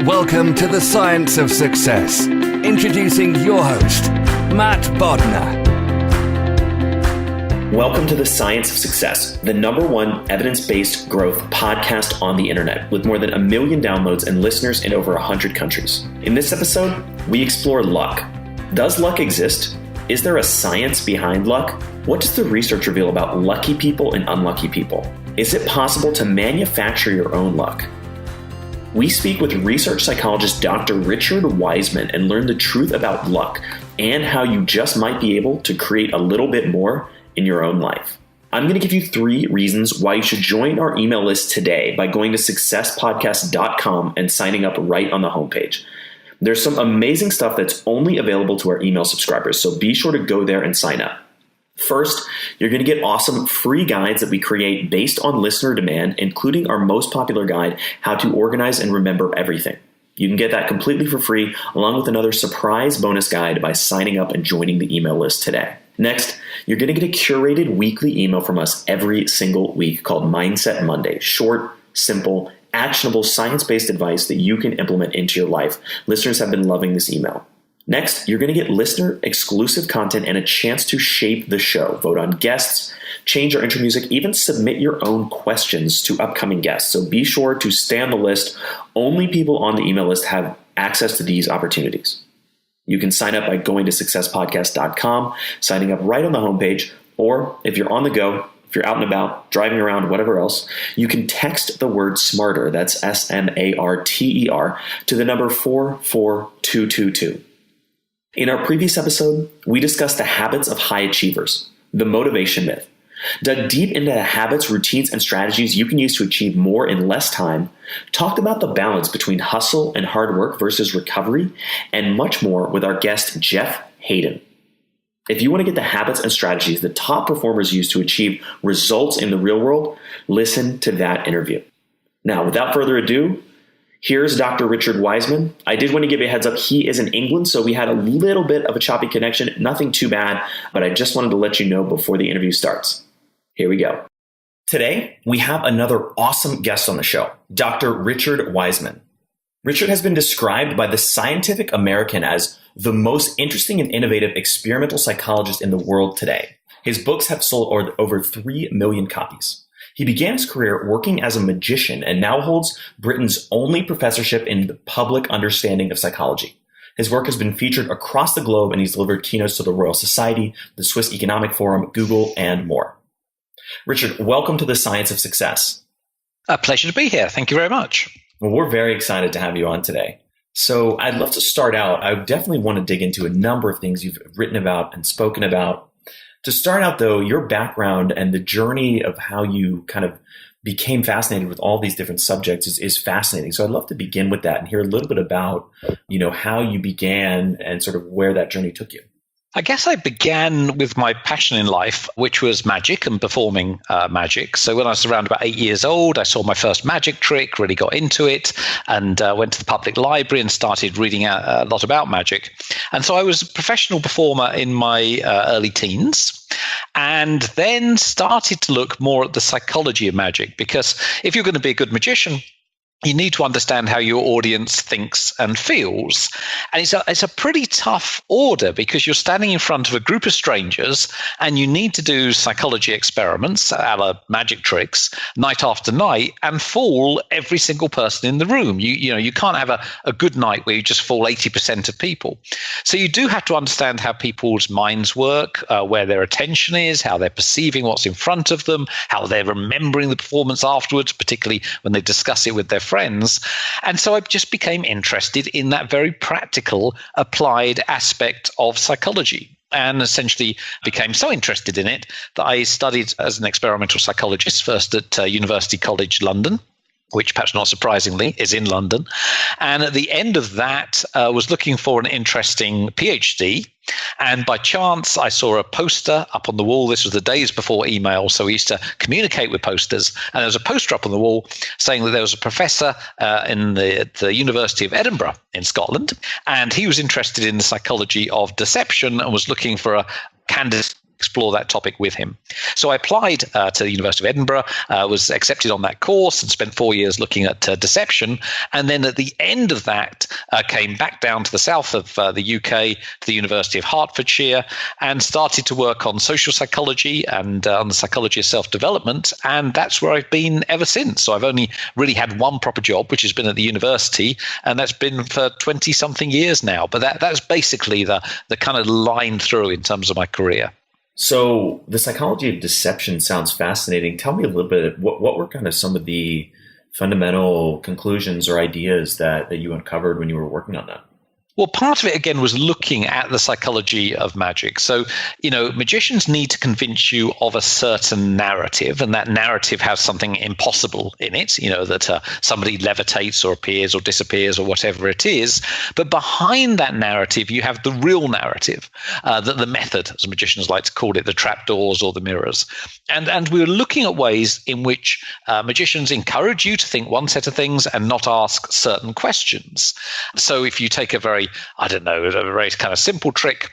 Welcome to the Science of Success. Introducing your host, Matt Bodnar. Welcome to the Science of Success, the #1 evidence-based growth podcast on the internet, with more than 1 million downloads and listeners in over 100 countries. In this episode, we explore luck. Does luck exist? Is there a science behind luck? What does the research reveal about lucky people and unlucky people? Is it possible to manufacture your own luck? We speak with research psychologist Dr. Richard Wiseman and learn the truth about luck and how you just might be able to create a little bit more in your own life. I'm going to give you 3 reasons why you should join our email list today by going to successpodcast.com and signing up right on the homepage. There's some amazing stuff that's only available to our email subscribers, so be sure to go there and sign up. First, you're going to get awesome free guides that we create based on listener demand, including our most popular guide, How to Organize and Remember Everything. You can get that completely for free, along with another surprise bonus guide by signing up and joining the email list today. Next, you're going to get a curated weekly email from us every single week called Mindset Monday. Short, simple, actionable, science-based advice that you can implement into your life. Listeners have been loving this email. Next, you're going to get listener exclusive content and a chance to shape the show, vote on guests, change our intro music, even submit your own questions to upcoming guests. So be sure to stay on the list. Only people on the email list have access to these opportunities. You can sign up by going to successpodcast.com, signing up right on the homepage, or if you're on the go, if you're out and about, driving around, whatever else, you can text the word SMARTER, that's SMARTER, to the number 44222. In our previous episode, we discussed the habits of high achievers, the motivation myth, dug deep into the habits, routines, and strategies you can use to achieve more in less time, talked about the balance between hustle and hard work versus recovery, and much more with our guest, Jeff Hayden. If you want to get the habits and strategies that top performers use to achieve results in the real world, listen to that interview. Now, without further ado, here's Dr. Richard Wiseman. I did want to give you a heads up. He is in England, so we had a little bit of a choppy connection. Nothing too bad, but I just wanted to let you know before the interview starts. Here we go. Today, we have another awesome guest on the show, Dr. Richard Wiseman. Richard has been described by the Scientific American as the most interesting and innovative experimental psychologist in the world today. His books have sold over 3 million copies. He began his career working as a magician and now holds Britain's only professorship in the public understanding of psychology. His work has been featured across the globe, and he's delivered keynotes to the Royal Society, the Swiss Economic Forum, Google, and more. Richard, welcome to the Science of Success. A pleasure to be here. Thank you very much. Well, we're very excited to have you on today. So I'd love to start out. I definitely want to dig into a number of things you've written about and spoken about. To start out, though, your background and the journey of how you kind of became fascinated with all these different subjects is fascinating. So I'd love to begin with that and hear a little bit about, how you began and sort of where that journey took you. I guess I began with my passion in life, which was magic and performing magic. So when I was around about 8 years old, I saw my first magic trick, really got into it, and went to the public library and started reading a lot about magic. And so I was a professional performer in my early teens, and then started to look more at the psychology of magic, because if you're going to be a good magician, you need to understand how your audience thinks and feels. And it's a pretty tough order, because you're standing in front of a group of strangers and you need to do psychology experiments, a la magic tricks, night after night, and fool every single person in the room. You can't have a good night where you just fool 80% of people. So you do have to understand how people's minds work, where their attention is, how they're perceiving what's in front of them, how they're remembering the performance afterwards, particularly when they discuss it with their friends. And so I just became interested in that very practical, applied aspect of psychology, and essentially became so interested in it that I studied as an experimental psychologist, first at University College London, which perhaps not surprisingly is in London. And at the end of that, was looking for an interesting PhD. And by chance, I saw a poster up on the wall. This was the days before email, so we used to communicate with posters. And there was a poster up on the wall saying that there was a professor in the University of Edinburgh in Scotland, and he was interested in the psychology of deception and was looking for a candidate explore that topic with him. So I applied to the University of Edinburgh, was accepted on that course and spent 4 years looking at deception. And then at the end of that, came back down to the south of the UK, to the University of Hertfordshire, and started to work on social psychology and on the psychology of self-development. And that's where I've been ever since. So I've only really had one proper job, which has been at the university, and that's been for 20-something years now. But that's basically the kind of line through in terms of my career. So the psychology of deception sounds fascinating. Tell me a little bit, what were kind of some of the fundamental conclusions or ideas that you uncovered when you were working on that? Well, part of it, again, was looking at the psychology of magic. So, magicians need to convince you of a certain narrative, and that narrative has something impossible in it, that somebody levitates or appears or disappears or whatever it is. But behind that narrative, you have the real narrative, the method, as magicians like to call it, the trapdoors or the mirrors. And we were looking at ways in which magicians encourage you to think one set of things and not ask certain questions. So if you take a very kind of simple trick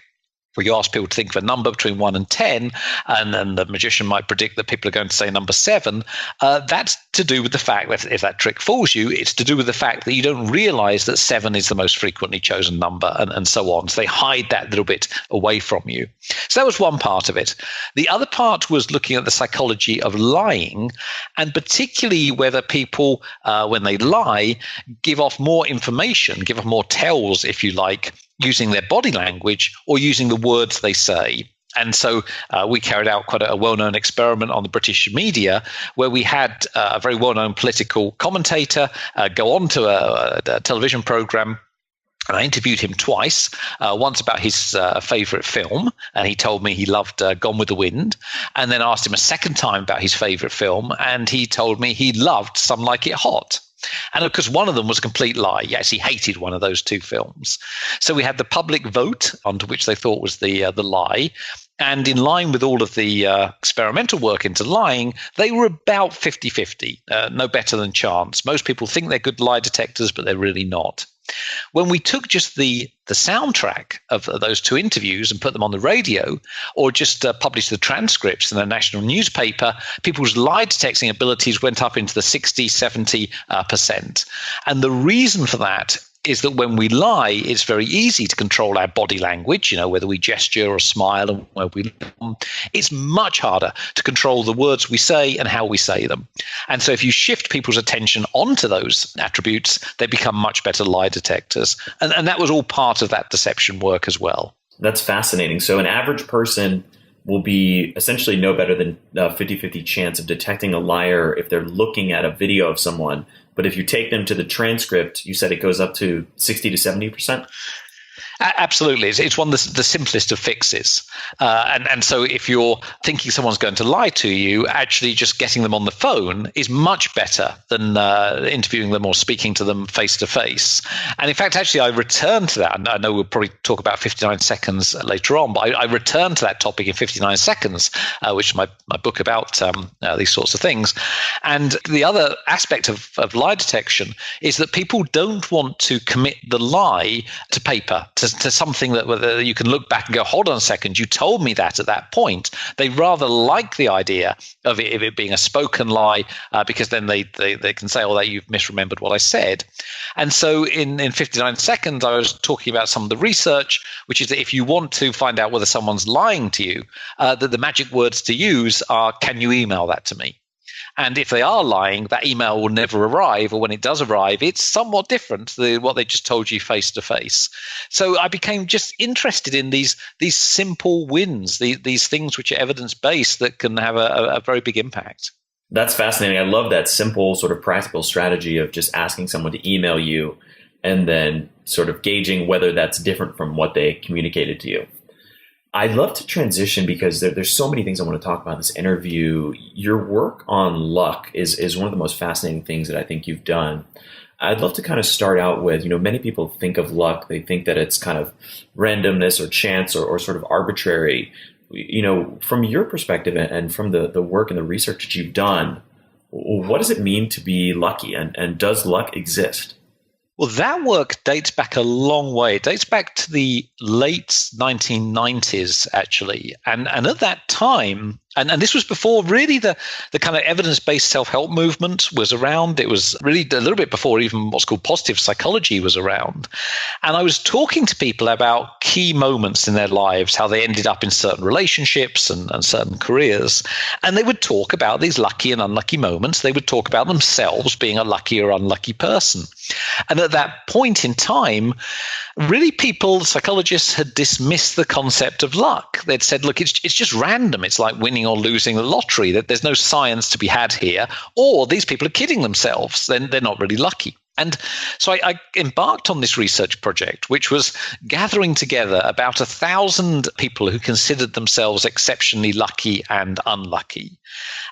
where you ask people to think of a number between 1 and 10, and then the magician might predict that people are going to say number 7. That's to do with the fact that if that trick fools you, it's to do with the fact that you don't realize that 7 is the most frequently chosen number, and so on. So they hide that little bit away from you. So that was one part of it. The other part was looking at the psychology of lying, and particularly whether people, when they lie, give off more information, give off more tells, if you like, using their body language or using the words they say. And so we carried out quite a well-known experiment on the British media where we had a very well-known political commentator go on to a television program. And I interviewed him twice, once about his favorite film, and he told me he loved Gone with the Wind, and then asked him a second time about his favorite film, and he told me he loved Some Like It Hot. And of course, one of them was a complete lie. Yes, he hated one of those two films. So we had the public vote onto which they thought was the lie. And in line with all of the experimental work into lying, they were about 50-50, no better than chance. Most people think they're good lie detectors, but they're really not. When we took just the soundtrack of those two interviews and put them on the radio, or just published the transcripts in a national newspaper, people's lie detecting abilities went up into the 60-70%. And the reason for that is that when we lie, it's very easy to control our body language, whether we gesture or smile, and where we. It's much harder to control the words we say and how we say them. And so if you shift people's attention onto those attributes, they become much better lie detectors. And that was all part of that deception work as well. That's fascinating. So an average person will be essentially no better than a 50-50 chance of detecting a liar if they're looking at a video of someone. But if you take them to the transcript, you said it goes up to 60 to 70%? Absolutely. It's one of the simplest of fixes. And so if you're thinking someone's going to lie to you, actually just getting them on the phone is much better than interviewing them or speaking to them face to face. And in fact, actually, I returned to that. And I know we'll probably talk about 59 seconds later on, but I returned to that topic in 59 seconds, which is my book about these sorts of things. And the other aspect of lie detection is that people don't want to commit the lie to paper, to something that you can look back and go, hold on a second, you told me that at that point. They rather like the idea of it being a spoken lie because then they can say, oh, that you've misremembered what I said. And so in 59 seconds, I was talking about some of the research, which is that if you want to find out whether someone's lying to you, that the magic words to use are, can you email that to me? And if they are lying, that email will never arrive, or when it does arrive, it's somewhat different to what they just told you face to face. So I became just interested in these simple wins, these things which are evidence-based that can have a very big impact. That's fascinating. I love that simple sort of practical strategy of just asking someone to email you and then sort of gauging whether that's different from what they communicated to you. I'd love to transition because there's so many things I want to talk about in this interview. Your work on luck is one of the most fascinating things that I think you've done. I'd love to kind of start out with, many people think of luck. They think that it's kind of randomness or chance or sort of arbitrary. From your perspective and from the work and the research that you've done, what does it mean to be lucky? And does luck exist? Well, that work dates back a long way. It dates back to the late 1990s, actually. And at that time, and this was before really the kind of evidence-based self-help movement was around. It was really a little bit before even what's called positive psychology was around. And I was talking to people about key moments in their lives, how they ended up in certain relationships and certain careers. And they would talk about these lucky and unlucky moments. They would talk about themselves being a lucky or unlucky person. And at that point in time, really people, psychologists, had dismissed the concept of luck. They'd said, look, it's just random. It's like winning or losing the lottery. That there's no science to be had here. Or these people are kidding themselves. Then they're not really lucky. And so I embarked on this research project, which was gathering together about 1,000 people who considered themselves exceptionally lucky and unlucky,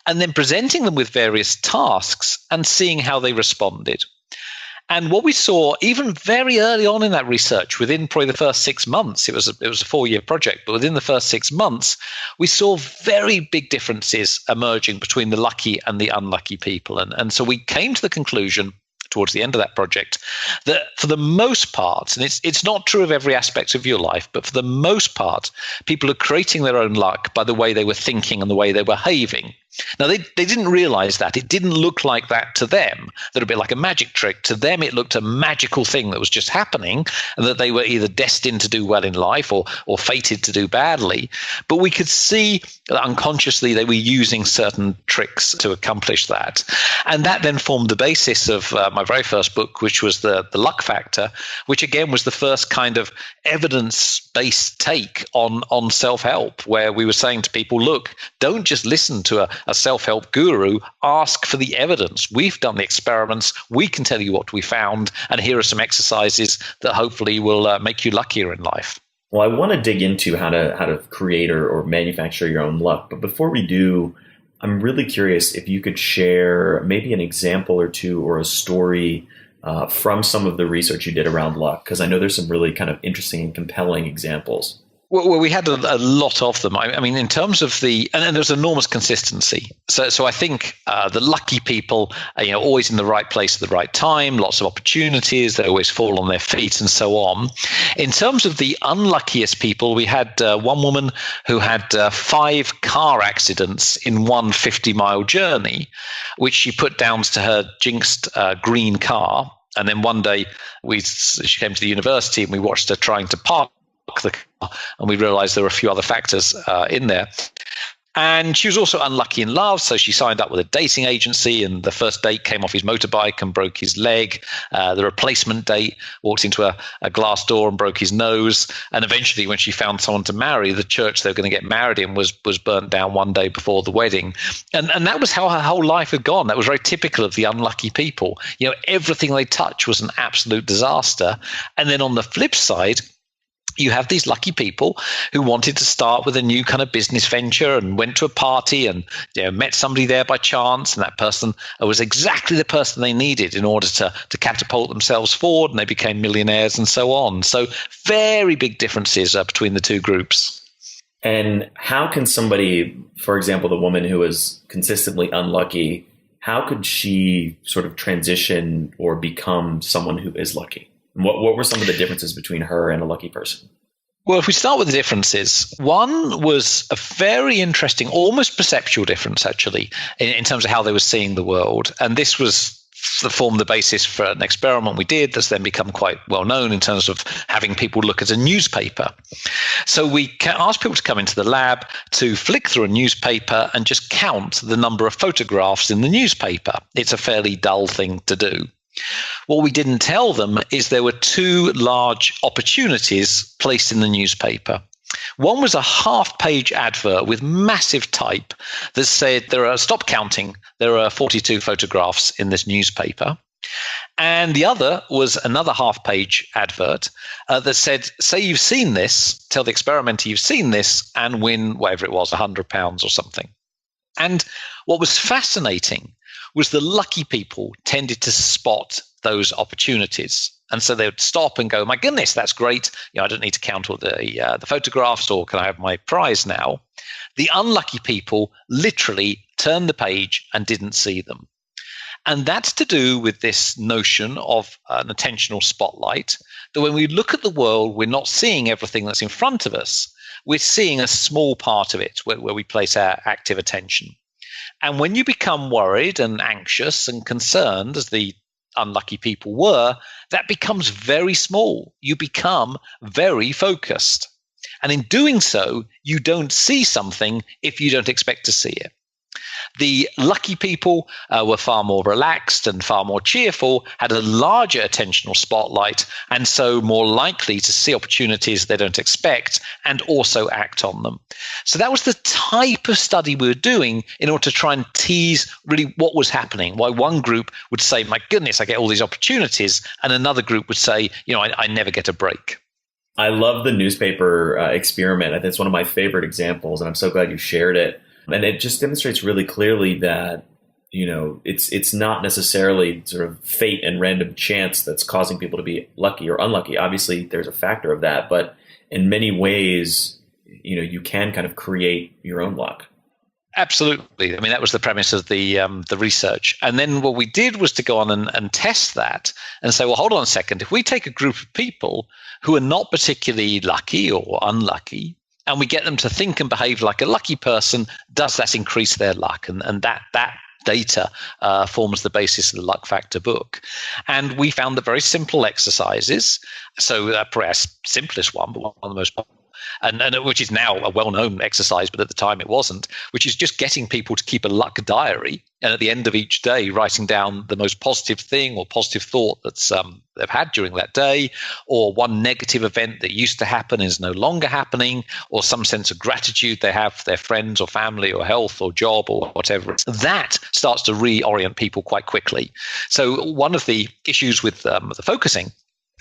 and then presenting them with various tasks and seeing how they responded. And what we saw, even very early on in that research, within probably the first 6 months, it was a 4-year project, but within the first 6 months, we saw very big differences emerging between the lucky and the unlucky people. And so we came to the conclusion towards the end of that project that for the most part, and it's not true of every aspect of your life, but for the most part, people are creating their own luck by the way they were thinking and the way they were behaving. Now, they didn't realize that. It didn't look like that to them. That a bit like a magic trick. To them, it looked a magical thing that was just happening, and that they were either destined to do well in life or fated to do badly. But we could see that unconsciously they were using certain tricks to accomplish that. And that then formed the basis of my very first book, which was the Luck Factor, which again was the first kind of evidence-based take on self-help, where we were saying to people, look, don't just listen to a self-help guru, ask for the evidence. We've done the experiments. We can tell you what we found. And here are some exercises that hopefully will make you luckier in life. Well, I want to dig into how to create or manufacture your own luck. But before we do, I'm really curious if you could share maybe an example or two or a story from some of the research you did around luck, because I know there's some really kind of interesting and compelling examples. Well, we had a lot of them. I mean, in terms of and there's enormous consistency. So I think the lucky people are, always in the right place at the right time, lots of opportunities, they always fall on their feet and so on. In terms of the unluckiest people, we had one woman who had 5 car accidents in one 50-mile journey, which she put down to her jinxed green car. And then one day she came to the university and we watched her trying to park the car, and we realized there were a few other factors in there. And she was also unlucky in love, so she signed up with a dating agency, and the first date came off his motorbike and broke his leg. The replacement date walked into a glass door and broke his nose. And eventually, when she found someone to marry, the church they were going to get married in was burnt down one day before the wedding. And that was how her whole life had gone. That was very typical of the unlucky people. Everything they touched was an absolute disaster. And then on the flip side, you have these lucky people who wanted to start with a new kind of business venture and went to a party and met somebody there by chance, and that person was exactly the person they needed in order to catapult themselves forward, and they became millionaires and so on. So very big differences between the two groups. And how can somebody, for example, the woman who was consistently unlucky, how could she sort of transition or become someone who is lucky? What were some of the differences between her and a lucky person? Well, if we start with the differences, one was a very interesting, almost perceptual difference, actually, in terms of how they were seeing the world. And this formed the basis for an experiment we did that's then become quite well known in terms of having people look at a newspaper. So we asked people to come into the lab to flick through a newspaper and just count the number of photographs in the newspaper. It's a fairly dull thing to do. What we didn't tell them is there were 2 large opportunities placed in the newspaper. One was a half-page advert with massive type that said, stop counting, there are 42 photographs in this newspaper. And the other was another half-page advert that said, say you've seen this, tell the experimenter you've seen this, and win whatever it was, £100 or something. And what was fascinating was the lucky people tended to spot those opportunities. And so they would stop and go, my goodness, that's great. I don't need to count all the photographs, or can I have my prize now? The unlucky people literally turned the page and didn't see them. And that's to do with this notion of an attentional spotlight, that when we look at the world, we're not seeing everything that's in front of us. We're seeing a small part of it where we place our active attention. And when you become worried and anxious and concerned, as the unlucky people were, that becomes very small. You become very focused. And in doing so, you don't see something if you don't expect to see it. The lucky people were far more relaxed and far more cheerful, had a larger attentional spotlight, and so more likely to see opportunities they don't expect and also act on them. So that was the type of study we were doing in order to try and tease really what was happening. Why one group would say, my goodness, I get all these opportunities, and another group would say, I never get a break. I love the newspaper experiment. I think it's one of my favorite examples, and I'm so glad you shared it. And it just demonstrates really clearly that, it's not necessarily sort of fate and random chance that's causing people to be lucky or unlucky. Obviously, there's a factor of that, but in many ways, you can kind of create your own luck. Absolutely. I mean, that was the premise of the research. And then what we did was to go on and test that and say, well, hold on a second. If we take a group of people who are not particularly lucky or unlucky, and we get them to think and behave like a lucky person, does that increase their luck? And that data forms the basis of the luck factor book. And we found that very simple exercises, so probably our simplest one, but one of the most popular, and which is now a well-known exercise, but at the time it wasn't, which is just getting people to keep a luck diary, and at the end of each day writing down the most positive thing or positive thought that's they've had during that day, or one negative event that used to happen is no longer happening, or some sense of gratitude they have for their friends or family or health or job or whatever. That starts to reorient people quite quickly. So one of the issues with the focusing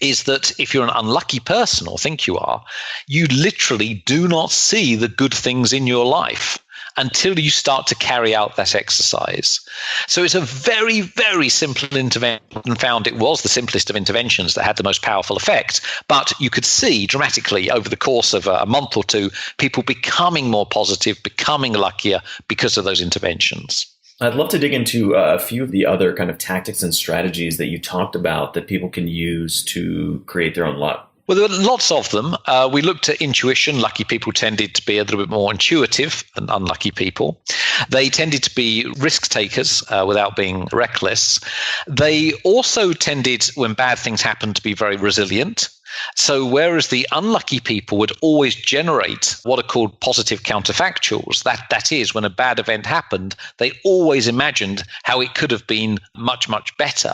is that if you're an unlucky person, or think you are, you literally do not see the good things in your life until you start to carry out that exercise. So it's a very, very simple intervention, and found it was the simplest of interventions that had the most powerful effect. But you could see dramatically over the course of a month or two, people becoming more positive, becoming luckier because of those interventions. I'd love to dig into a few of the other kind of tactics and strategies that you talked about that people can use to create their own luck. Well, there were lots of them. We looked at intuition. Lucky people tended to be a little bit more intuitive than unlucky people. They tended to be risk takers without being reckless. They also tended, when bad things happened, to be very resilient. So whereas the unlucky people would always generate what are called positive counterfactuals, that is, when a bad event happened, they always imagined how it could have been much, much better.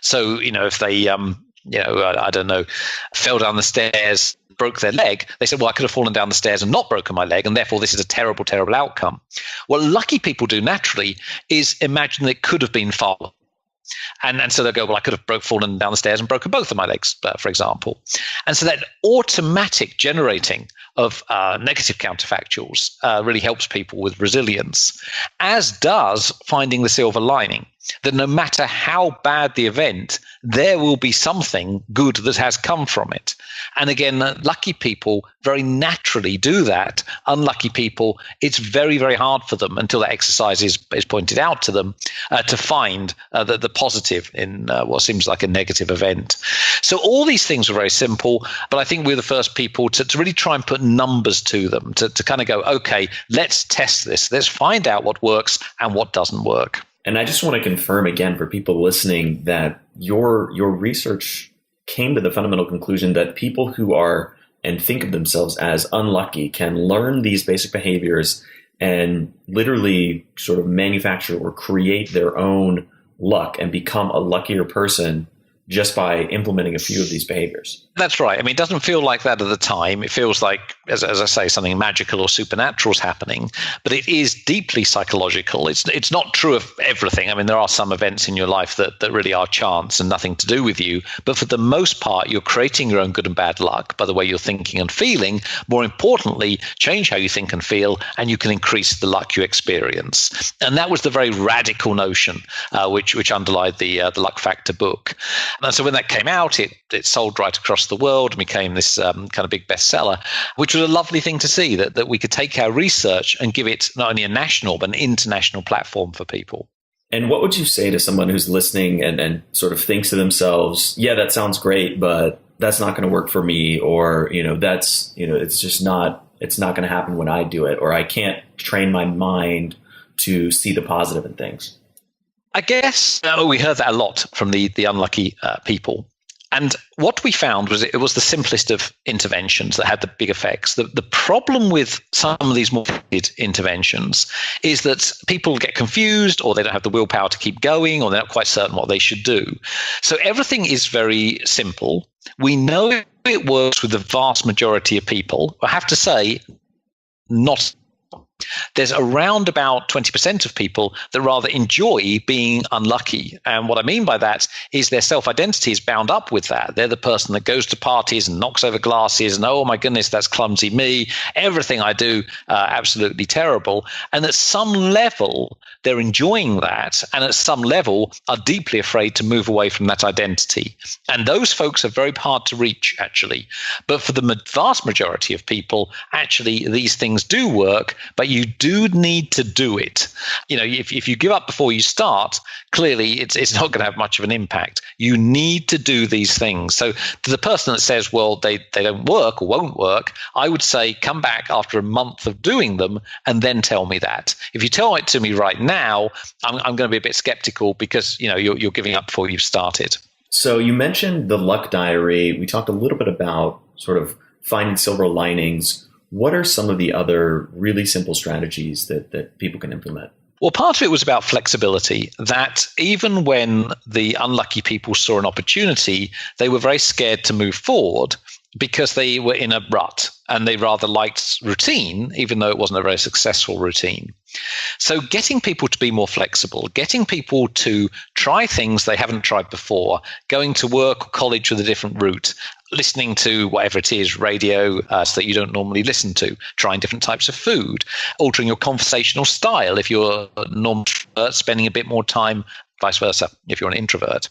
So, if they, I don't know, fell down the stairs, broke their leg, they said, well, I could have fallen down the stairs and not broken my leg, and therefore this is a terrible, terrible outcome. What lucky people do naturally is imagine that it could have been far. And so they'll go, well, I could have fallen down the stairs and broken both of my legs, for example. And so that automatic generating of negative counterfactuals really helps people with resilience, as does finding the silver lining, that no matter how bad the event, there will be something good that has come from it. And again, lucky people very naturally do that. Unlucky people, it's very, very hard for them until that exercise is pointed out to them to find the positive in what seems like a negative event. So all these things are very simple, but I think we're the first people to really try and put numbers to them, to kind of go, okay, let's test this. Let's find out what works and what doesn't work. And I just want to confirm again for people listening that your research came to the fundamental conclusion that people who are and think of themselves as unlucky can learn these basic behaviors and literally sort of manufacture or create their own luck and become a luckier person just by implementing a few of these behaviors. That's right. I mean, it doesn't feel like that at the time. It feels like, as I say, something magical or supernatural is happening, but it is deeply psychological. It's not true of everything. I mean, there are some events in your life that really are chance and nothing to do with you. But for the most part, you're creating your own good and bad luck by the way you're thinking and feeling. More importantly, change how you think and feel, and you can increase the luck you experience. And that was the very radical notion which underlied the Luck Factor book. And so when that came out, it sold right across the world and became this kind of big bestseller, which was a lovely thing to see, that we could take our research and give it not only a national but an international platform for people. And what would you say to someone who's listening and sort of thinks to themselves, yeah, that sounds great, but that's not going to work for me, or, it's just not, it's not going to happen when I do it, or I can't train my mind to see the positive in things? I guess we heard that a lot from the unlucky people. And what we found was it was the simplest of interventions that had the big effects. The problem with some of these more interventions is that people get confused, or they don't have the willpower to keep going, or they're not quite certain what they should do. So everything is very simple. We know it works with the vast majority of people. I have to say, not. There's around about 20% of people that rather enjoy being unlucky. And what I mean by that is their self-identity is bound up with that. They're the person that goes to parties and knocks over glasses and, oh my goodness, that's clumsy me. Everything I do, absolutely terrible. And at some level, they're enjoying that. And at some level, are deeply afraid to move away from that identity. And those folks are very hard to reach, actually. But for the vast majority of people, actually, these things do work, but you do need to do it. If you give up before you start, clearly it's not going to have much of an impact. You need to do these things. So to the person that says, well, they don't work or won't work, I would say come back after a month of doing them and then tell me that. If you tell it to me right now, I'm going to be a bit skeptical because you're giving up before you've started. So you mentioned the luck diary. We talked a little bit about sort of finding silver linings. What are some of the other really simple strategies that people can implement? Well, part of it was about flexibility, that even when the unlucky people saw an opportunity, they were very scared to move forward because they were in a rut and they rather liked routine, even though it wasn't a very successful routine. So getting people to be more flexible, getting people to try things they haven't tried before, going to work or college with a different route, listening to whatever it is, radio so that you don't normally listen to, trying different types of food, altering your conversational style if you're a normal introvert, spending a bit more time, vice versa, if you're an introvert,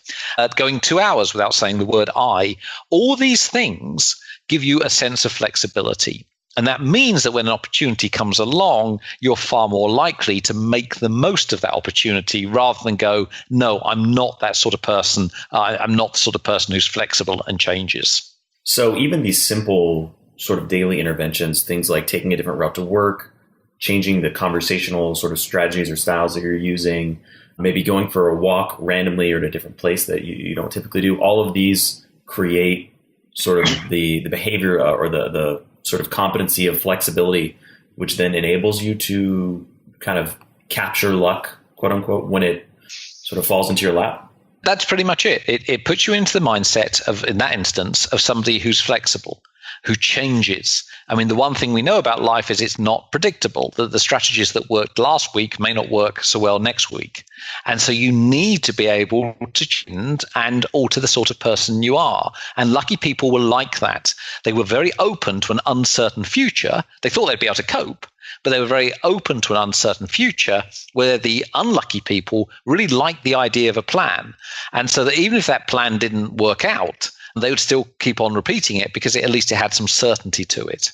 going 2 hours without saying the word I. All these things give you a sense of flexibility. And that means that when an opportunity comes along, you're far more likely to make the most of that opportunity rather than go, no, I'm not that sort of person. I'm not the sort of person who's flexible and changes. So even these simple sort of daily interventions, things like taking a different route to work, changing the conversational sort of strategies or styles that you're using, maybe going for a walk randomly or at a different place that you don't typically do, all of these create sort of the behavior or the sort of competency of flexibility, which then enables you to kind of capture luck, quote unquote, when it sort of falls into your lap. That's pretty much it. It puts you into the mindset of, in that instance, of somebody who's flexible, who changes. I mean, the one thing we know about life is it's not predictable, that the strategies that worked last week may not work so well next week. And so you need to be able to change and alter the sort of person you are. And lucky people were like that. They were very open to an uncertain future. They thought they'd be able to cope, but they were very open to an uncertain future, where the unlucky people really liked the idea of a plan. And so that even if that plan didn't work out, they would still keep on repeating it because at least it had some certainty to it.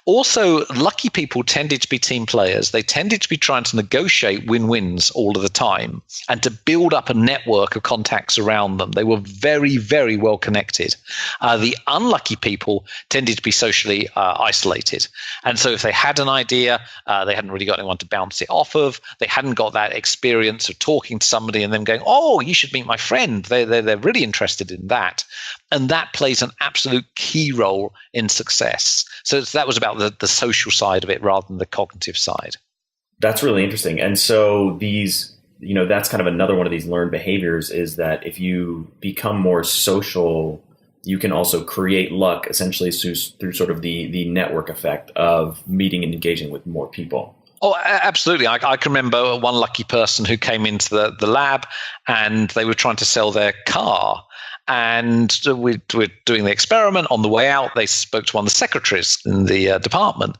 Also, lucky people tended to be team players. They tended to be trying to negotiate win-wins all of the time and to build up a network of contacts around them. They were very, very well connected. The unlucky people tended to be socially isolated. And so if they had an idea, they hadn't really got anyone to bounce it off of. They hadn't got that experience of talking to somebody and them going, oh, you should meet my friend. They're really interested in that. And that plays an absolute key role in success. So that was about the social side of it rather than the cognitive side. That's really interesting. And so these, that's kind of another one of these learned behaviors, is that if you become more social, you can also create luck essentially through sort of the network effect of meeting and engaging with more people. Oh, absolutely. I can remember one lucky person who came into the lab and they were trying to sell their car. And we're doing the experiment. On the way out, they spoke to one of the secretaries in the department,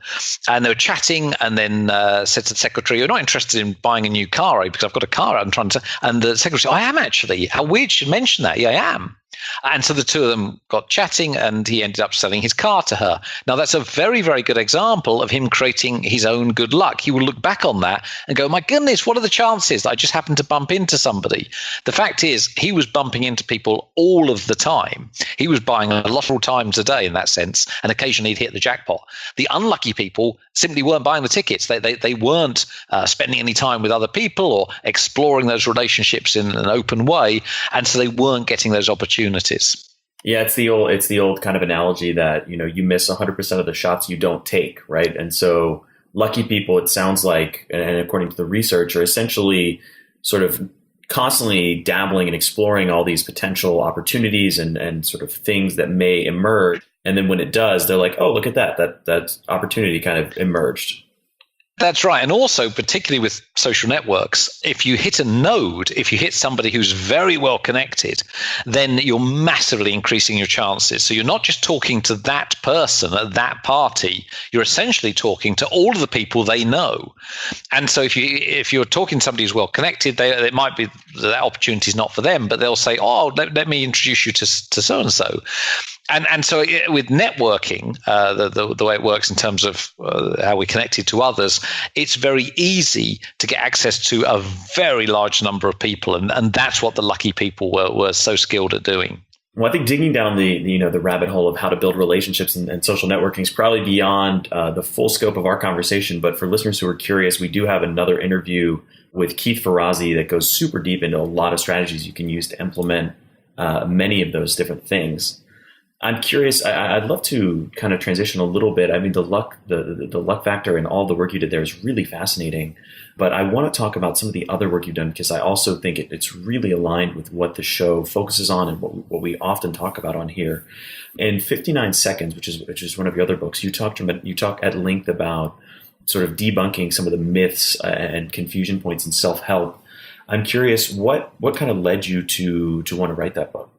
and they were chatting. And then said to the secretary, "You're not interested in buying a new car, because I've got a car I'm trying to." And the secretary said, "I am actually. How weird you should mention that. Yeah, I am." And so the two of them got chatting, and he ended up selling his car to her. Now, that's a very, very good example of him creating his own good luck. He will look back on that and go, my goodness, what are the chances that I just happened to bump into somebody? The fact is, he was bumping into people all of the time. He was buying a lot of times a day in that sense, and occasionally he'd hit the jackpot. The unlucky people simply weren't buying the tickets. They weren't spending any time with other people or exploring those relationships in an open way, and so they weren't getting those opportunities. Yeah, it's the old kind of analogy that, you miss 100% of the shots you don't take, right? And so lucky people, it sounds like, and according to the research, are essentially sort of constantly dabbling and exploring all these potential opportunities and sort of things that may emerge. And then when it does, they're like, oh, look at that opportunity kind of emerged. That's right. And also, particularly with social networks, if you hit a node, if you hit somebody who's very well connected, then you're massively increasing your chances. So you're not just talking to that person at that party, you're essentially talking to all of the people they know. And so if you're talking to somebody who's well connected, it might be that opportunity is not for them, but they'll say, oh, let me introduce you to so-and-so. And so with networking, the way it works in terms of how we're connected to others, it's very easy to get access to a very large number of people. And that's what the lucky people were so skilled at doing. Well, I think digging down the rabbit hole of how to build relationships and social networking is probably beyond the full scope of our conversation. But for listeners who are curious, we do have another interview with Keith Ferrazzi that goes super deep into a lot of strategies you can use to implement many of those different things. I'm curious. I'd love to kind of transition a little bit. I mean, the luck factor and all the work you did there is really fascinating. But I want to talk about some of the other work you've done, because I also think it's really aligned with what the show focuses on and what we often talk about on here. In 59 Seconds, which is one of your other books, you talk at length about sort of debunking some of the myths and confusion points in self-help. I'm curious, what kind of led you to want to write that book?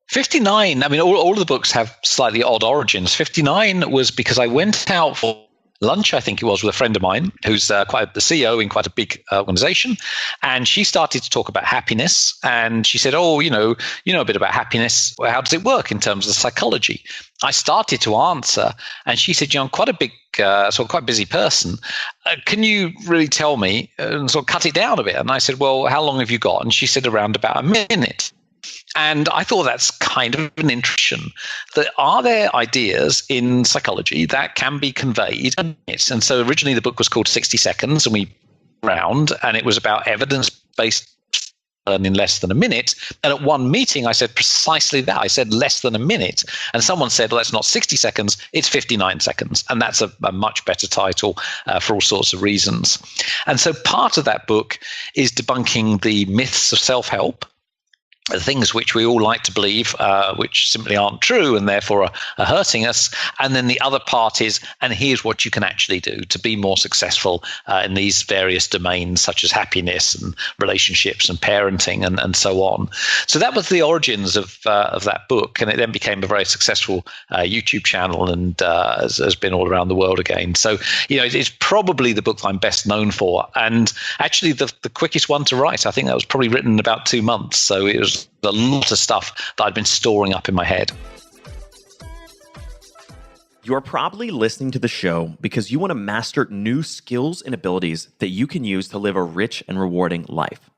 59, I mean, all of the books have slightly odd origins. 59 was because I went out for lunch, I think it was, with a friend of mine who's quite the CEO in quite a big organization. And she started to talk about happiness. And she said, oh, you know a bit about happiness. Well, how does it work in terms of psychology? I started to answer. And she said, I'm quite a big, quite busy person. Can you really tell me, sort of cut it down a bit? And I said, well, how long have you got? And she said, around about a minute. And I thought that's kind of an intuition. Are there ideas in psychology that can be conveyed? And so originally the book was called 60 Seconds, and we round, and it was about evidence-based learn in less than a minute. And at one meeting, I said precisely that. I said less than a minute. And someone said, well, it's not 60 seconds, it's 59 seconds. And that's a much better title for all sorts of reasons. And so part of that book is debunking the myths of self-help, the things which we all like to believe, which simply aren't true and therefore are hurting us. And then the other part is, and here's what you can actually do to be more successful in these various domains, such as happiness and relationships and parenting and so on. So that was the origins of that book. And it then became a very successful YouTube channel and has been all around the world again. So, it's probably the book I'm best known for. And actually the quickest one to write. I think that was probably written in about 2 months. So it was a lot of stuff that I'd been storing up in my head. You're probably listening to the show because you want to master new skills and abilities that you can use to live a rich and rewarding life.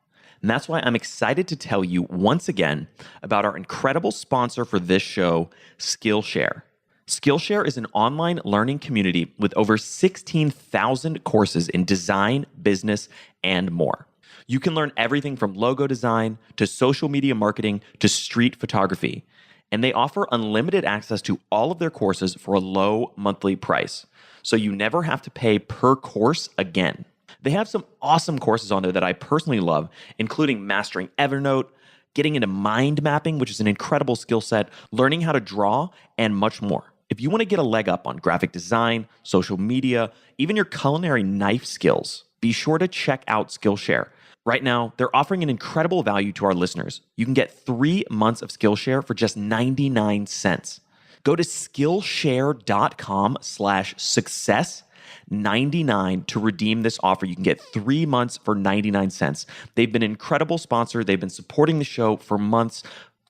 And that's why I'm excited to tell you once again about our incredible sponsor for this show, Skillshare. Skillshare is an online learning community with over 16,000 courses in design, business, and more. You can learn everything from logo design to social media marketing to street photography. And they offer unlimited access to all of their courses for a low monthly price. So you never have to pay per course again. They have some awesome courses on there that I personally love, including mastering Evernote, getting into mind mapping, which is an incredible skill set, learning how to draw, and much more. If you want to get a leg up on graphic design, social media, even your culinary knife skills, be sure to check out Skillshare. Right now, they're offering an incredible value to our listeners. You can get 3 months of Skillshare for just 99 cents. Go to Skillshare.com/success99 to redeem this offer. You can get 3 months for 99 cents. They've been an incredible sponsor. They've been supporting the show for months.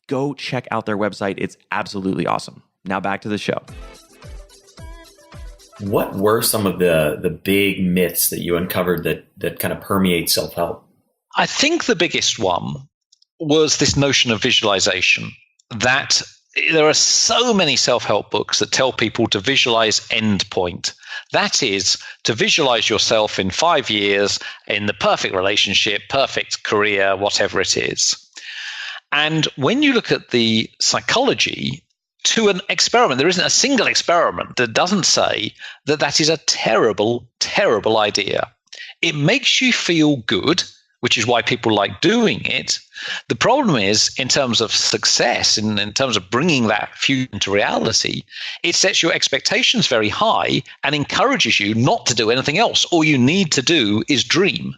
Go check out their website. It's absolutely awesome. Now back to the show. What were some of the big myths that you uncovered that kind of permeate self-help? I think the biggest one was this notion of visualization, that there are so many self-help books that tell people to visualize endpoint. That is, to visualize yourself in 5 years in the perfect relationship, perfect career, whatever it is. And when you look at the psychology to an experiment, there isn't a single experiment that doesn't say that that is a terrible, terrible idea. It makes you feel good, which is why people like doing it. The problem is, in terms of success, in terms of bringing that future into reality, it sets your expectations very high and encourages you not to do anything else. All you need to do is dream.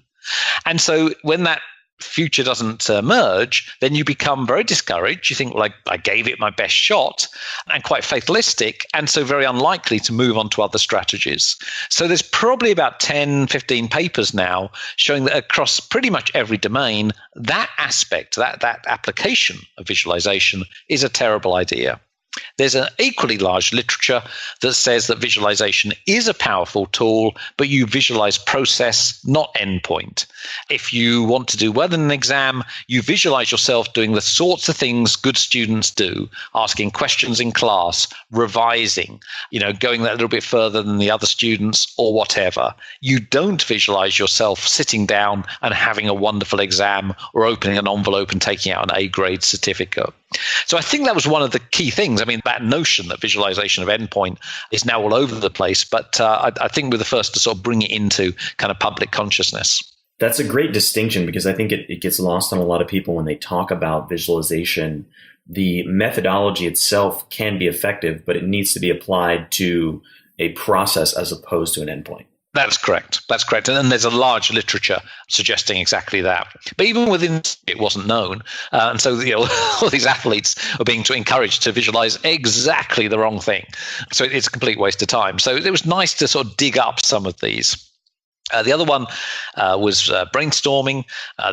And so when that future doesn't emerge, then you become very discouraged. You think, well, I gave it my best shot, and quite fatalistic, and so very unlikely to move on to other strategies. So there's probably about 10, 15 papers now showing that across pretty much every domain, that aspect, that application of visualization is a terrible idea. There's an equally large literature that says that visualization is a powerful tool, but you visualize process, not endpoint. If you want to do well in an exam, you visualize yourself doing the sorts of things good students do, asking questions in class, revising, going that little bit further than the other students or whatever. You don't visualize yourself sitting down and having a wonderful exam or opening an envelope and taking out an A-grade certificate. So I think that was one of the key things. I mean, that notion that visualization of endpoint is now all over the place, but I think we're the first to sort of bring it into kind of public consciousness. That's a great distinction, because I think it gets lost on a lot of people when they talk about visualization. The methodology itself can be effective, but it needs to be applied to a process as opposed to an endpoint. That's correct. And there's a large literature suggesting exactly that. But even within it wasn't known. And so all these athletes are being encouraged to visualize exactly the wrong thing. So it's a complete waste of time. So it was nice to sort of dig up some of these. The other one was brainstorming,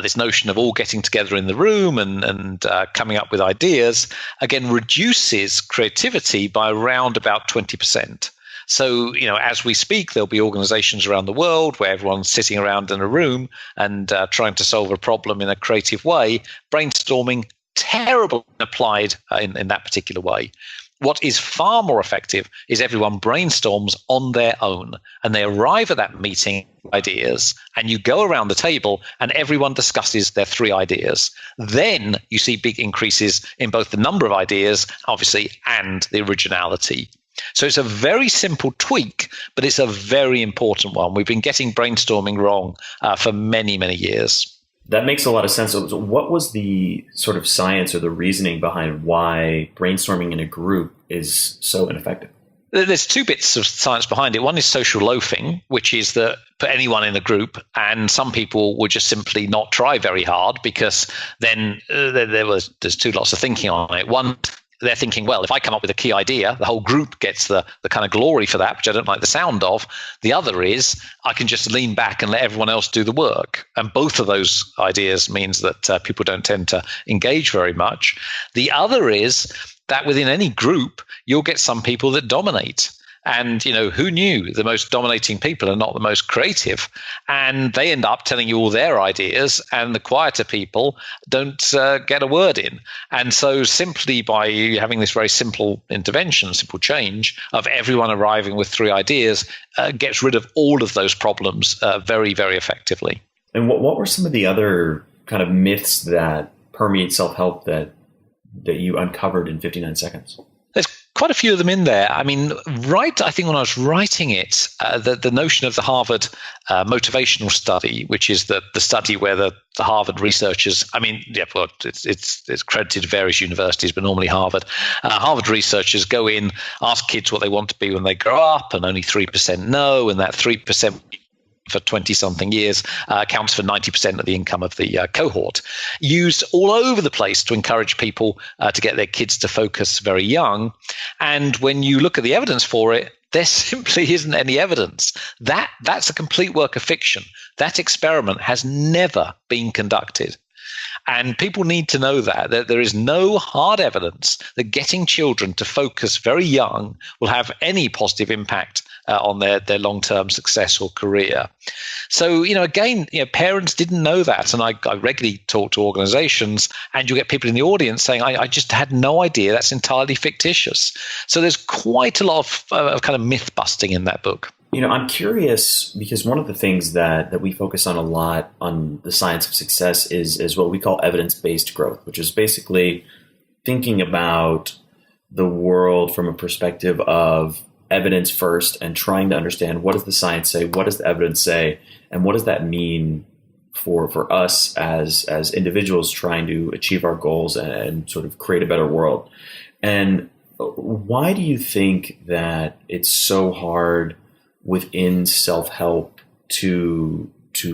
this notion of all getting together in the room and coming up with ideas, again, reduces creativity by around about 20%. So, as we speak, there'll be organizations around the world where everyone's sitting around in a room and trying to solve a problem in a creative way. Brainstorming, terrible applied in that particular way. What is far more effective is everyone brainstorms on their own, and they arrive at that meeting with ideas, and you go around the table and everyone discusses their 3 ideas. Then you see big increases in both the number of ideas, obviously, and the originality. So it's a very simple tweak, but it's a very important one. We've been getting brainstorming wrong for many, many years. That makes a lot of sense. So what was the sort of science or the reasoning behind why brainstorming in a group is so ineffective? There's 2 bits of science behind it. One is social loafing, which is that put anyone in a group, and some people would just simply not try very hard, because then there's 2 lots of thinking on it. One, they're thinking, well, if I come up with a key idea, the whole group gets the kind of glory for that, which I don't like the sound of. The other is I can just lean back and let everyone else do the work. And both of those ideas means that people don't tend to engage very much. The other is that within any group, you'll get some people that dominate. And, who knew the most dominating people are not the most creative? And they end up telling you all their ideas, and the quieter people don't get a word in. And so simply by having this very simple intervention, simple change of everyone arriving with 3 ideas, gets rid of all of those problems very, very effectively. And what were some of the other kind of myths that permeate self-help that you uncovered in 59 seconds? There's quite a few of them in there. I mean, I think when I was writing it, the notion of the Harvard motivational study, which is the study where the Harvard researchers, it's credited to various universities, but normally Harvard. Harvard researchers go in, ask kids what they want to be when they grow up, and only 3% know, and that 3% for 20-something years accounts for 90% of the income of the cohort, used all over the place to encourage people to get their kids to focus very young. And when you look at the evidence for it, there simply isn't any evidence. That's a complete work of fiction. That experiment has never been conducted. And people need to know that there is no hard evidence that getting children to focus very young will have any positive impact on their long-term success or career. So, again, parents didn't know that. And I regularly talk to organizations, and you get people in the audience saying, I just had no idea. That's entirely fictitious. So there's quite a lot of kind of myth busting in that book. I'm curious because one of the things that we focus on a lot on the science of success is what we call evidence-based growth, which is basically thinking about the world from a perspective of evidence first and trying to understand, what does the science say, what does the evidence say, and what does that mean for us as individuals trying to achieve our goals and sort of create a better world. And why do you think that it's so hard within self-help to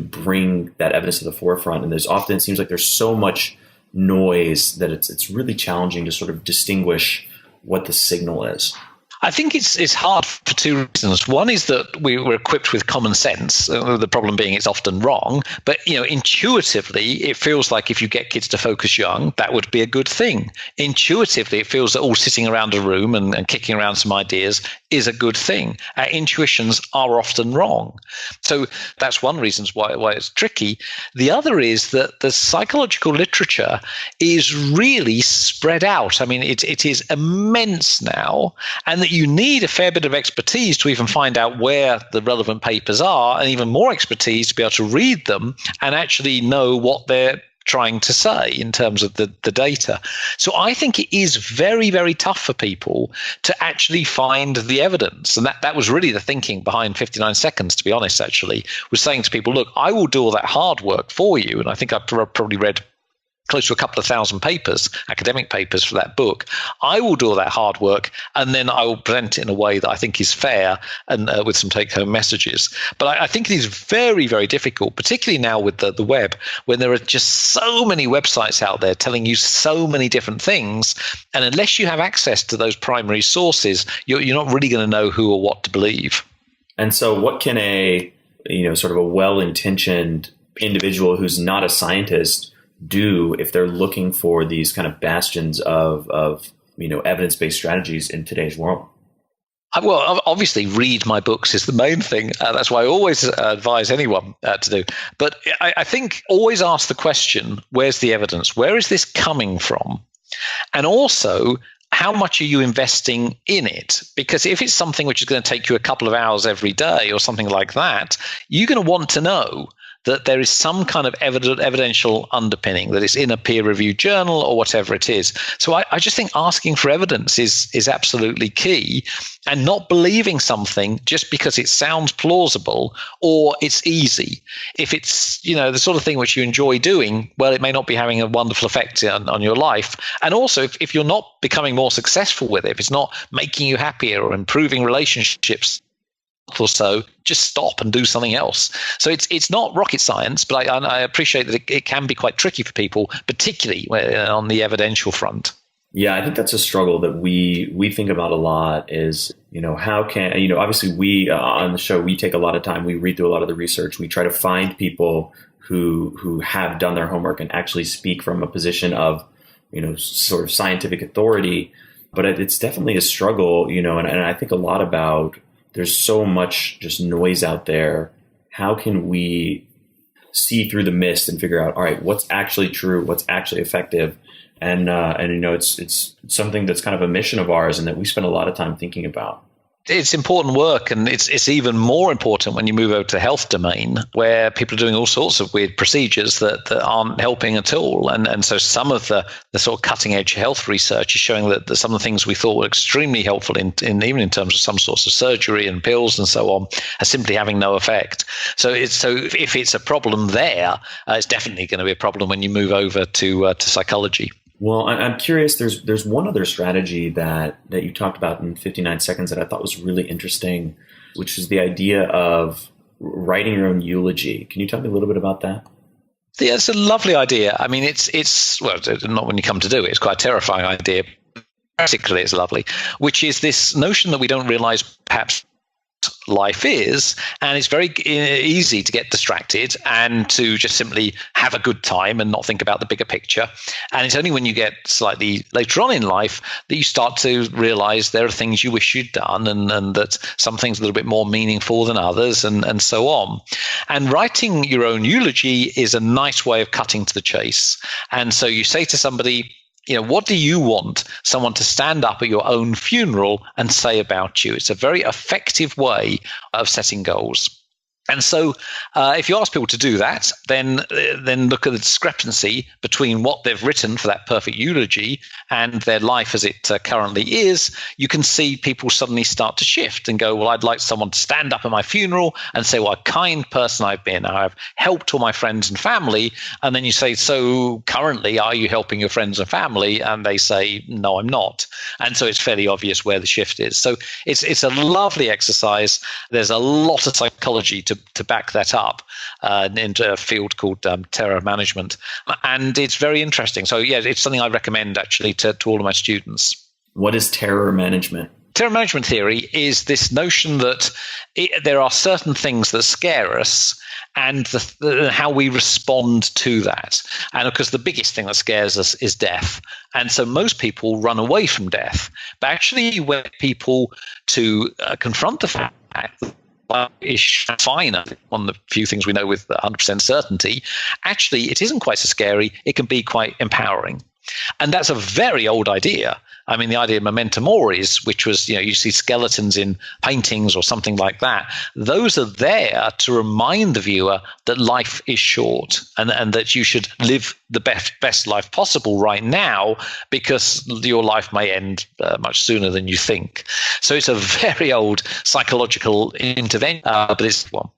bring that evidence to the forefront? And it seems like there's so much noise that it's really challenging to sort of distinguish what the signal is. I think it's hard for two reasons. One is that we're equipped with common sense. The problem being it's often wrong. But, intuitively, it feels like if you get kids to focus young, that would be a good thing. Intuitively, it feels that all sitting around a room and kicking around some ideas is a good thing. Our intuitions are often wrong. So that's one reason why it's tricky. The other is that the psychological literature is really spread out. I mean, it is immense now, and that you need a fair bit of expertise to even find out where the relevant papers are, and even more expertise to be able to read them and actually know what they're trying to say in terms of the data. So I think it is very, very tough for people to actually find the evidence. And that was really the thinking behind 59 Seconds, to be honest, actually, was saying to people, look, I will do all that hard work for you. And I think I've probably read close to a couple of thousand papers, academic papers for that book. I will do all that hard work, and then I will present it in a way that I think is fair and with some take-home messages. But I think it is very, very difficult, particularly now with the web, when there are just so many websites out there telling you so many different things. And unless you have access to those primary sources, you're not really going to know who or what to believe. And so what can a sort of a well-intentioned individual who's not a scientist do if they're looking for these kind of bastions of evidence-based strategies in today's world? Well, obviously, read my books is the main thing. That's why I always advise anyone to do. But I think always ask the question, where's the evidence? Where is this coming from? And also, how much are you investing in it? Because if it's something which is going to take you a couple of hours every day or something like that, you're going to want to know that there is some kind of evidential underpinning, that it's in a peer-reviewed journal or whatever it is. So I just think asking for evidence is absolutely key, and not believing something just because it sounds plausible or it's easy. If it's the sort of thing which you enjoy doing, well, it may not be having a wonderful effect on your life. And also, if you're not becoming more successful with it, if it's not making you happier or improving relationships or so, just stop and do something else. So it's not rocket science, but I appreciate that it can be quite tricky for people, particularly on the evidential front. Yeah, I think that's a struggle that we think about a lot is, how can, obviously we on the show, we take a lot of time, we read through a lot of the research, we try to find people who have done their homework and actually speak from a position of, sort of scientific authority. But it's definitely a struggle, and I think a lot about, there's so much just noise out there. How can we see through the mist and figure out, all right, what's actually true, what's actually effective? And it's something that's kind of a mission of ours and that we spend a lot of time thinking about. It's important work, and it's even more important when you move over to the health domain, where people are doing all sorts of weird procedures that aren't helping at all. And so some of the sort of cutting edge health research is showing that some of the things we thought were extremely helpful in even in terms of some sorts of surgery and pills and so on are simply having no effect. So if it's a problem there, it's definitely going to be a problem when you move over to psychology. Well, I'm curious, there's one other strategy that you talked about in 59 Seconds that I thought was really interesting, which is the idea of writing your own eulogy. Can you tell me a little bit about that? Yeah, it's a lovely idea. I mean, it's well, not when you come to do it. It's quite a terrifying idea. Practically, it's lovely, which is this notion that we don't realize perhaps life is, and it's very easy to get distracted and to just simply have a good time and not think about the bigger picture. And it's only when you get slightly later on in life that you start to realize there are things you wish you'd done, and that some things are a little bit more meaningful than others, and so on. And writing your own eulogy is a nice way of cutting to the chase. And so you say to somebody, what do you want someone to stand up at your own funeral and say about you? It's a very effective way of setting goals. And so if you ask people to do that, then look at the discrepancy between what they've written for that perfect eulogy and their life as it currently is. You can see people suddenly start to shift and go, well, I'd like someone to stand up at my funeral and say what a kind person I've been. I've helped all my friends and family. And then you say, so currently, are you helping your friends and family? And they say, no, I'm not. And so it's fairly obvious where the shift is. So it's a lovely exercise. There's a lot of psychology to back that up into a field called terror management. And it's very interesting. So yeah, it's something I recommend actually to all of my students. What is terror management? Terror management theory is this notion that there are certain things that scare us and how we respond to that. And of course, the biggest thing that scares us is death. And so most people run away from death. But actually, when people to confront the fact is fine, one of the few things we know with 100% certainty, actually it isn't quite so scary. It can be quite empowering. And that's a very old idea. I mean, the idea of memento moris, which was, you see skeletons in paintings or something like that. Those are there to remind the viewer that life is short and that you should live the best life possible right now, because your life may end much sooner than you think. So it's a very old psychological intervention, but it's one.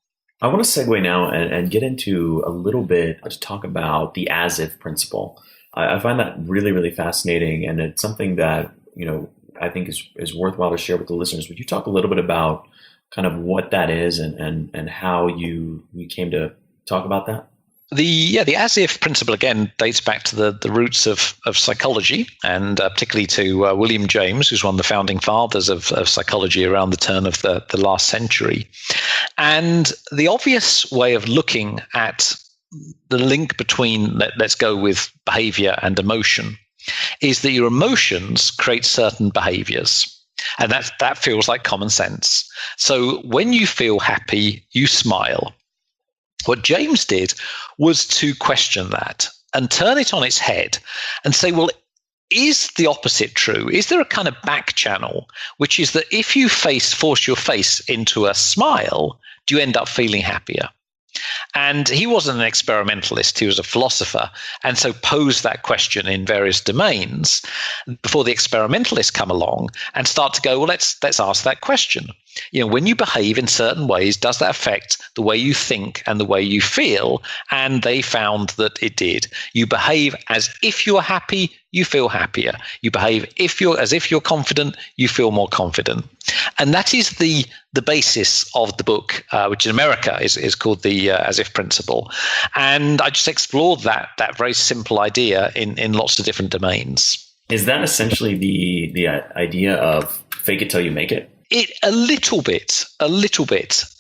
I want to segue now and get into a little bit to talk about the as-if principle. I find that really, really fascinating, and it's something that, I think is worthwhile to share with the listeners. Would you talk a little bit about kind of what that is and how you came to talk about that? The as-if principle, again, dates back to the roots of psychology, and particularly to William James, who's one of the founding fathers of psychology around the turn of the last century. And the obvious way of looking at the link between, let's go with behavior and emotion, is that your emotions create certain behaviors. And that feels like common sense. So when you feel happy, you smile. What James did was to question that and turn it on its head and say, well, is the opposite true? Is there a kind of back channel, which is that if you force your face into a smile, do you end up feeling happier? And he wasn't an experimentalist, he was a philosopher, and so posed that question in various domains before the experimentalists come along and start to go, well, let's ask that question. When you behave in certain ways, does that affect the way you think and the way you feel? And they found that it did. You behave as if you're happy, you feel happier. You behave as if you're confident, you feel more confident. And that is the basis of the book, which in America is called the as-if principle. And I just explored that very simple idea in lots of different domains. Is that essentially the idea of fake it till you make it? A little bit.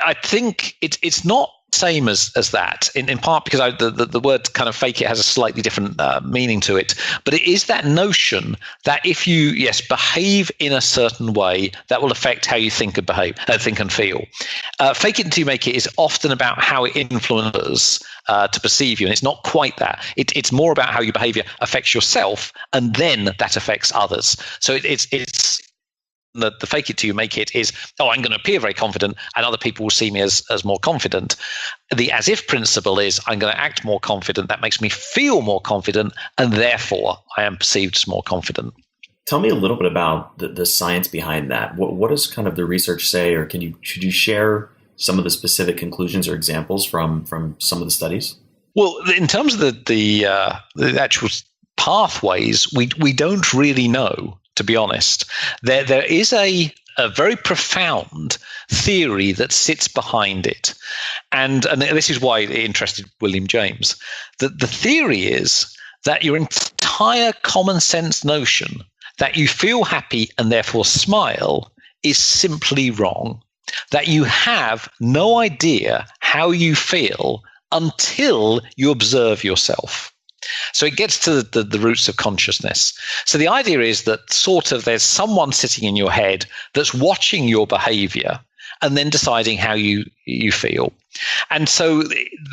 I think it's not same as that, in part because the word kind of fake it has a slightly different meaning to it. But it is that notion that if you, behave in a certain way, that will affect how you think and feel. Fake it until you make it is often about how it influences to perceive you. And it's not quite that. It's more about how your behavior affects yourself, and then that affects others. So it's the fake it till you make it is, I'm going to appear very confident and other people will see me as more confident. The as if principle is, I'm going to act more confident. That makes me feel more confident, and therefore I am perceived as more confident. Tell me a little bit about the science behind that. What does kind of the research say, or should you share some of the specific conclusions or examples from some of the studies? Well, in terms of the actual pathways, we don't really know. To be honest, there is a very profound theory that sits behind it, and this is why it interested William James. The theory is that your entire common sense notion that you feel happy and therefore smile is simply wrong. that you have no idea how you feel until you observe yourself. So it gets to the roots of consciousness. So the idea is that sort of there's someone sitting in your head that's watching your behavior and then deciding how you feel. And so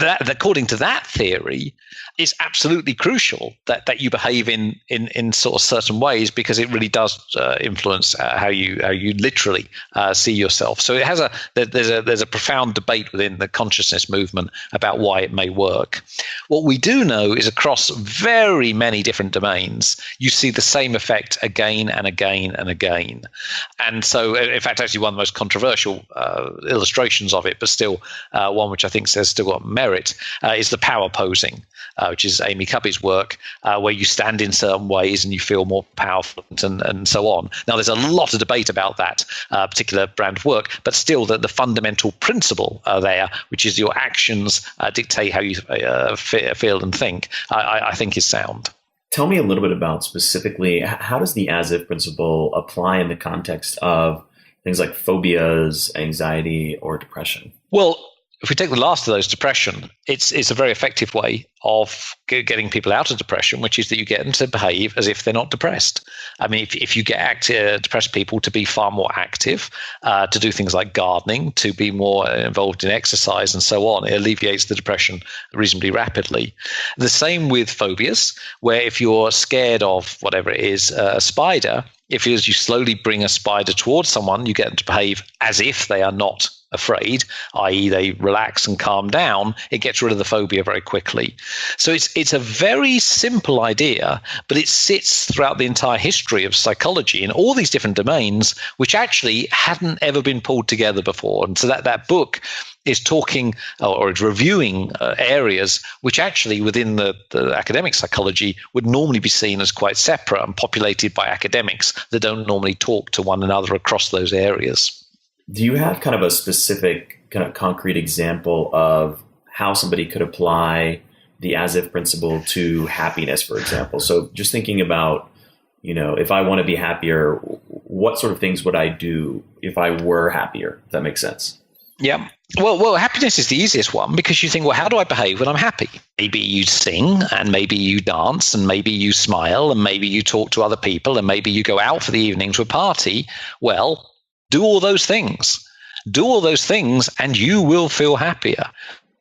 that, according to that theory, is absolutely crucial that you behave in sort of certain ways, because it really does influence how you literally see yourself. So it has there's a profound debate within the consciousness movement about why it may work. What we do know is across very many different domains, you see the same effect again and again and again. And so, in fact, actually one of the most controversial illustrations of it, but still one which I think has still got merit, is the power posing, which is Amy Cubby's work, where you stand in certain ways and you feel more powerful and so on. Now, there's a lot of debate about that particular brand of work, but still the fundamental principle there, which is your actions dictate how you feel and think, I think is sound. Tell me a little bit about specifically, how does the as if principle apply in the context of things like phobias, anxiety, or depression? Well, if we take the last of those, depression, it's a very effective way of getting people out of depression, which is that you get them to behave as if they're not depressed. I mean, if you get depressed people to be far more active, to do things like gardening, to be more involved in exercise and so on, it alleviates the depression reasonably rapidly. The same with phobias, where if you're scared of whatever it is, a spider, if as you slowly bring a spider towards someone, you get them to behave as if they are not afraid, i.e. they relax and calm down, it gets rid of the phobia very quickly. So it's a very simple idea, but it sits throughout the entire history of psychology in all these different domains, which actually hadn't ever been pulled together before. And so that book is talking or is reviewing areas which actually within the academic psychology would normally be seen as quite separate and populated by academics that don't normally talk to one another across those areas. Do you have kind of a specific kind of concrete example of how somebody could apply the as if principle to happiness, for example? So just thinking about, if I want to be happier, what sort of things would I do if I were happier? If that makes sense. Yeah. Well, happiness is the easiest one, because you think, well, how do I behave when I'm happy? Maybe you sing, and maybe you dance, and maybe you smile, and maybe you talk to other people, and maybe you go out for the evening to a party. Well, do all those things. Do all those things, and you will feel happier.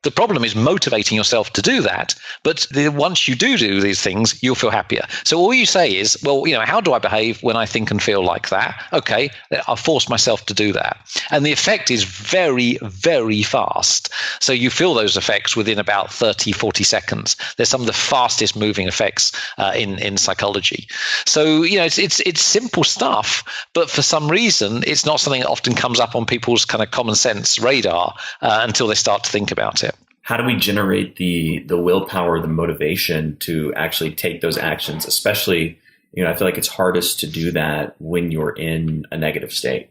The problem is motivating yourself to do that. But once you do these things, you'll feel happier. So all you say is, well, how do I behave when I think and feel like that? Okay, I'll force myself to do that. And the effect is very, very fast. So you feel those effects within about 30, 40 seconds. They're some of the fastest moving effects in psychology. So, it's simple stuff, but for some reason, it's not something that often comes up on people's kind of common sense radar until they start to think about it. How do we generate the willpower, the motivation to actually take those actions? Especially, I feel like it's hardest to do that when you're in a negative state.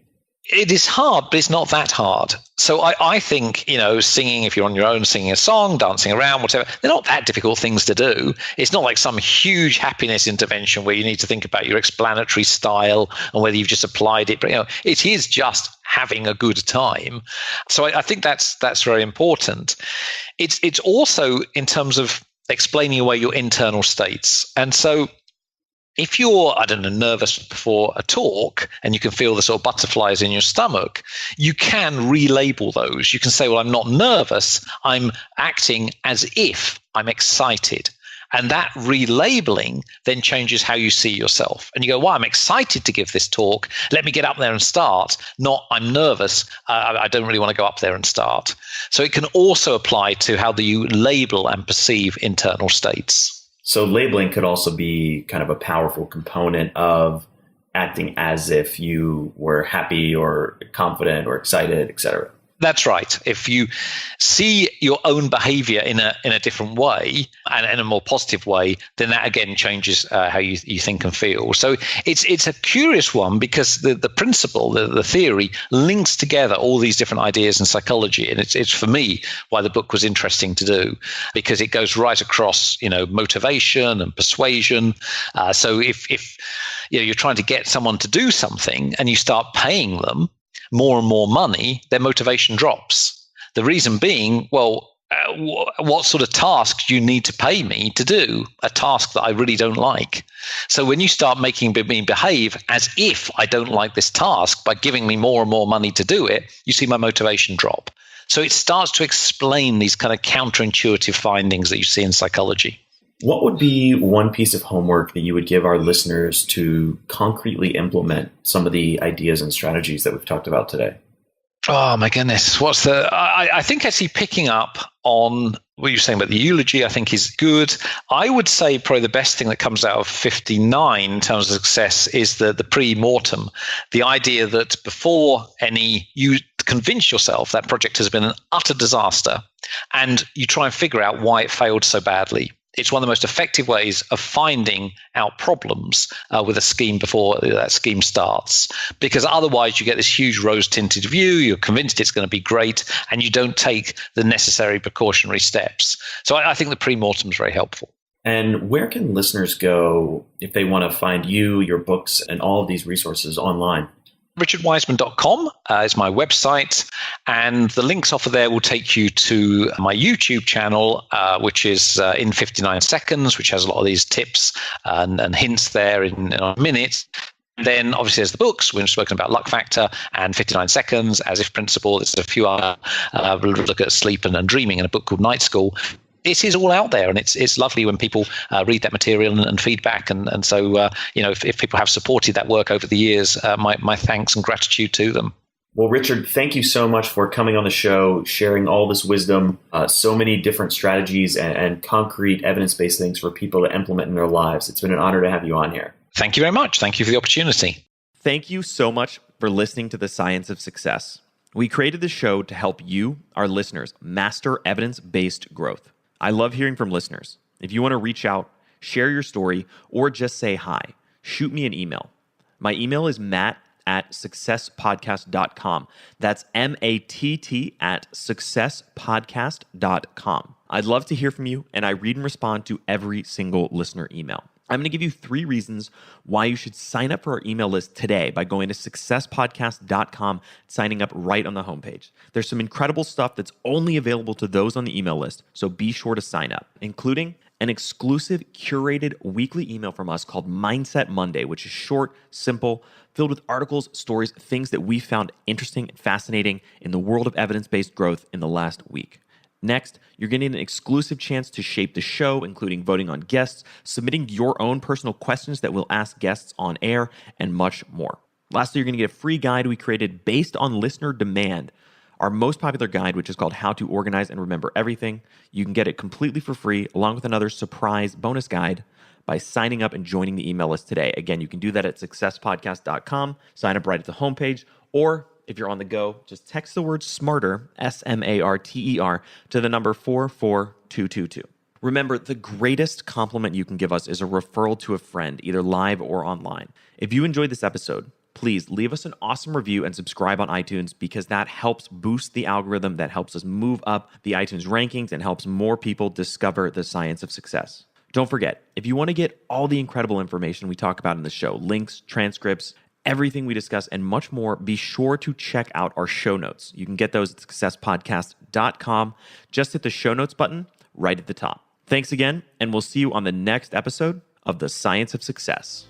It is hard, but it's not that hard. So I think, singing, if you're on your own, singing a song, dancing around, whatever, they're not that difficult things to do. It's not like some huge happiness intervention where you need to think about your explanatory style and whether you've just applied it. But, it is just having a good time. So I think that's very important. It's also in terms of explaining away your internal states. And so if you're, nervous before a talk and you can feel the sort of butterflies in your stomach, you can relabel those. You can say, well, I'm not nervous. I'm acting as if I'm excited. And that relabeling then changes how you see yourself. And you go, well, I'm excited to give this talk. Let me get up there and start. Not, I'm nervous. I don't really want to go up there and start. So it can also apply to how do you label and perceive internal states. So labeling could also be kind of a powerful component of acting as if you were happy or confident or excited, et cetera. That's right. If you see your own behavior in a different way and in a more positive way, then that again changes how you think and feel. So it's a curious one because the principle, the theory links together all these different ideas in psychology. And it's for me why the book was interesting to do, because it goes right across, motivation and persuasion. So if you're trying to get someone to do something and you start paying them, more and more money, their motivation drops. The reason being, well, what sort of task do you need to pay me to do a task that I really don't like? So when you start making me behave as if I don't like this task by giving me more and more money to do it, you see my motivation drop. So it starts to explain these kind of counterintuitive findings that you see in psychology. What would be one piece of homework that you would give our listeners to concretely implement some of the ideas and strategies that we've talked about today? Oh my goodness. I think actually picking up on what you're saying about the eulogy, I think is good. I would say probably the best thing that comes out of 59 in terms of success is the pre-mortem. The idea that before you convince yourself that project has been an utter disaster and you try and figure out why it failed so badly. It's one of the most effective ways of finding out problems with a scheme before that scheme starts, because otherwise you get this huge rose-tinted view, you're convinced it's going to be great, and you don't take the necessary precautionary steps. So I think the pre-mortem is very helpful. And where can listeners go if they want to find you, your books, and all of these resources online? richardwiseman.com is my website, and the links off of there will take you to my YouTube channel, which is in 59 seconds, which has a lot of these tips and hints there in a minute. Then obviously there's the books. We've spoken about Luck Factor and 59 Seconds, As If Principle. There's a few other look at sleep and dreaming in a book called Night School. It is all out there, and it's lovely when people read that material and feedback. And so, if people have supported that work over the years, my thanks and gratitude to them. Well, Richard, thank you so much for coming on the show, sharing all this wisdom, so many different strategies and concrete evidence-based things for people to implement in their lives. It's been an honor to have you on here. Thank you very much. Thank you for the opportunity. Thank you so much for listening to The Science of Success. We created this show to help you, our listeners, master evidence-based growth. I love hearing from listeners. If you want to reach out, share your story, or just say hi, shoot me an email. My email is matt@successpodcast.com. That's matt@successpodcast.com. I'd love to hear from you, and I read and respond to every single listener email. I'm going to give you 3 reasons why you should sign up for our email list today by going to successpodcast.com, signing up right on the homepage. There's some incredible stuff that's only available to those on the email list, so be sure to sign up, including an exclusive curated weekly email from us called Mindset Monday, which is short, simple, filled with articles, stories, things that we found interesting and fascinating in the world of evidence-based growth in the last week. Next, you're getting an exclusive chance to shape the show, including voting on guests, submitting your own personal questions that we'll ask guests on air, and much more. Lastly, you're going to get a free guide we created based on listener demand, our most popular guide, which is called How to Organize and Remember Everything. You can get it completely for free, along with another surprise bonus guide by signing up and joining the email list today. Again, you can do that at successpodcast.com, sign up right at the homepage, or if you're on the go, just text the word SMARTER, SMARTER, to the number 44222. Remember, the greatest compliment you can give us is a referral to a friend, either live or online. If you enjoyed this episode, please leave us an awesome review and subscribe on iTunes, because that helps boost the algorithm, that helps us move up the iTunes rankings and helps more people discover the science of success. Don't forget, if you want to get all the incredible information we talk about in the show, links, transcripts, everything we discuss, and much more, be sure to check out our show notes. You can get those at successpodcast.com. Just hit the show notes button right at the top. Thanks again, and we'll see you on the next episode of The Science of Success.